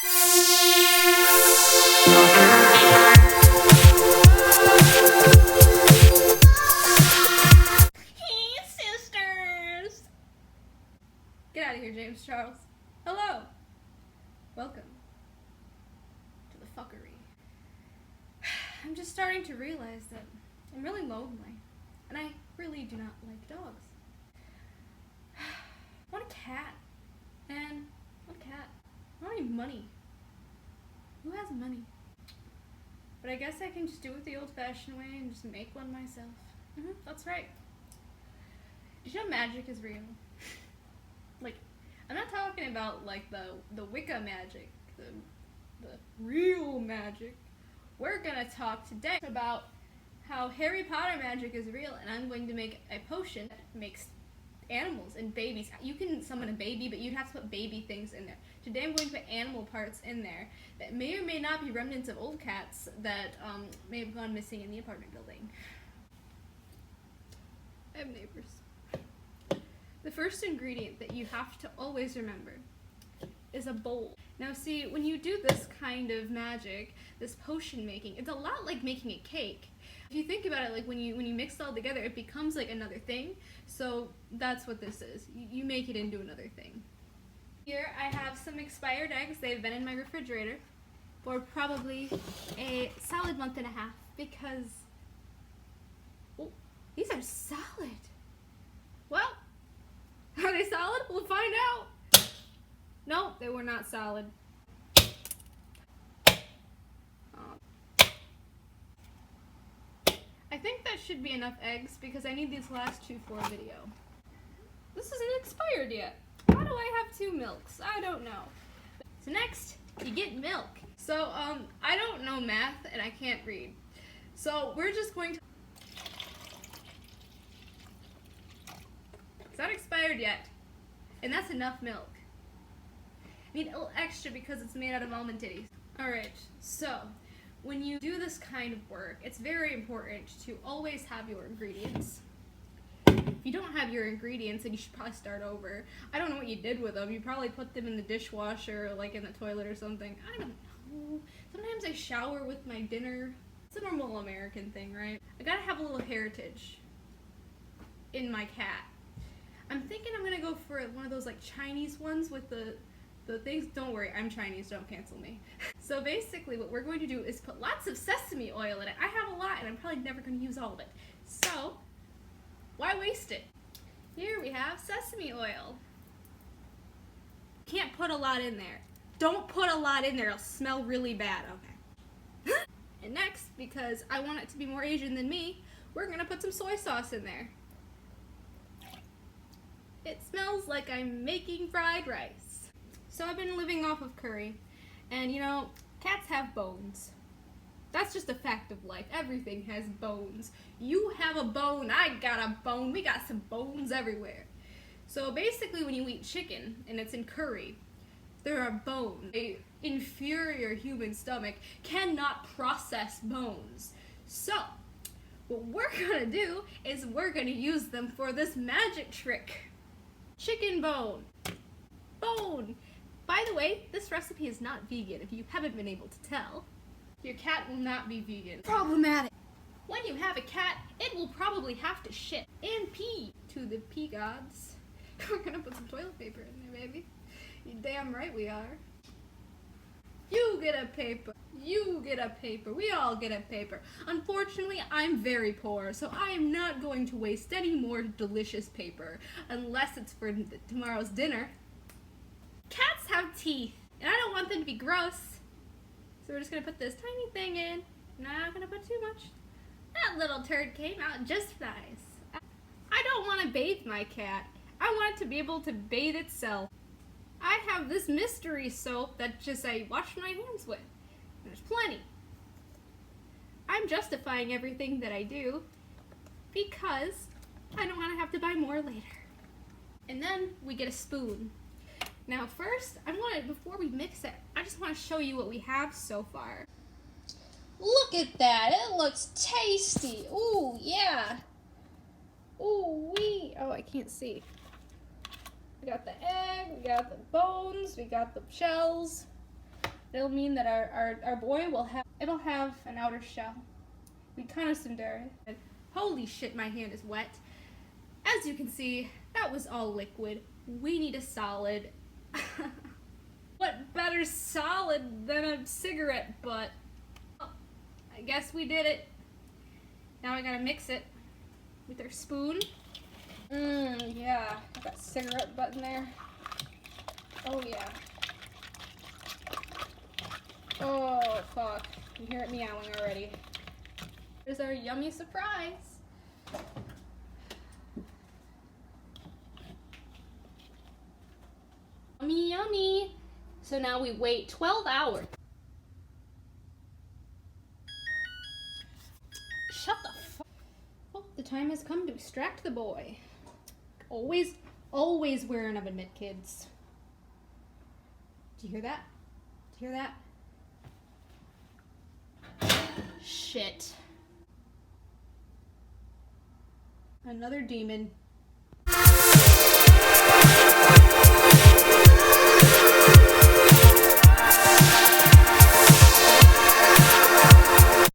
Hey, sisters! Get out of here, James Charles. Hello. Welcome to the fuckery. I'm just starting to realize that I'm really lonely, and I really do not like dogs. I want a cat, and I want a cat. I don't need money. Who has money? But I guess I can just do it the old-fashioned way and just make one myself. That's right. Did you know magic is real? Like, I'm not talking about like the Wicca magic, the real magic. We're gonna talk today about how Harry Potter magic is real, and I'm going to make a potion that makes animals and babies. You can summon a baby, but you'd have to put baby things in there. Today I'm going to put animal parts in there that may or may not be remnants of old cats that may have gone missing in the apartment building. I have neighbors. The first ingredient that you have to always remember is a bowl. Now see, when you do this kind of magic, this potion making, it's a lot like making a cake. If you think about it, like when you mix it all together, it becomes like another thing. So that's what this is. You make it into another thing. Here I have some expired eggs. They've been in my refrigerator for probably a solid month and a half because, oh, these are solid. Well, are they solid? We'll find out. No, they were not solid. I think that should be enough eggs because I need these last two for a video. This isn't expired yet. Why do I have 2 milks? I don't know. So next, you get milk. So, I don't know math and I can't read. So we're just going to... It's not expired yet. And that's enough milk. I need a little extra because it's made out of almond titties. Alright, so when you do this kind of work, it's very important to always have your ingredients. If you don't have your ingredients, then you should probably start over. I don't know what you did with them. You probably put them in the dishwasher or like in the toilet or something. I don't know. Sometimes I shower with my dinner. It's a normal American thing, right? I gotta have a little heritage in my cat. I'm thinking I'm gonna go for one of those like Chinese ones with the things. Don't worry, I'm Chinese, don't cancel me. So basically what we're going to do is put lots of sesame oil in it. I have a lot and I'm probably never going to use all of it. So, why waste it? Here we have sesame oil. Can't put a lot in there. Don't put a lot in there, it'll smell really bad, okay? And next, because I want it to be more Asian than me, we're gonna put some soy sauce in there. It smells like I'm making fried rice. So I've been living off of curry, and you know, cats have bones. That's just a fact of life. Everything has bones. You have a bone, I got a bone, we got some bones everywhere. So basically when you eat chicken, and it's in curry, there are bones. An inferior human stomach cannot process bones. So, what we're gonna do is we're gonna use them for this magic trick. Chicken bone. Bone. By the way, this recipe is not vegan if you haven't been able to tell. Your cat will not be vegan. Problematic. When you have a cat, it will probably have to shit and pee to the pee gods. We're gonna put some toilet paper in there, baby. You damn right we are. You get a paper. You get a paper. We all get a paper. Unfortunately, I'm very poor, so I am not going to waste any more delicious paper unless it's for tomorrow's dinner. Cats have teeth, and I don't want them to be gross. So we're just gonna put this tiny thing in. Not gonna put too much. That little turd came out just nice. I don't want to bathe my cat. I want it to be able to bathe itself. I have this mystery soap that just I wash my hands with. There's plenty. I'm justifying everything that I do because I don't want to have to buy more later. And then we get a spoon. Now first, before we mix it, I just want to show you what we have so far. Look at that, it looks tasty. Ooh, yeah. Ooh, wee. Oh, I can't see. We got the egg, we got the bones, we got the shells. It'll mean that our boy it'll have an outer shell. We kind of tsundere. Holy shit, my hand is wet. As you can see, that was all liquid. We need a solid. What better solid than a cigarette butt? Well, I guess we did it. Now I gotta mix it with our spoon. Yeah, got that cigarette butt in there. Oh yeah. Oh fuck, you hear it meowing already. Here's our yummy surprise. Yummy, yummy. So now we wait 12 hours. Shut the fuck. Well, the time has come to extract the boy. Always wear an oven mitt, kids. Do you hear that? Do you hear that? Shit. Another demon.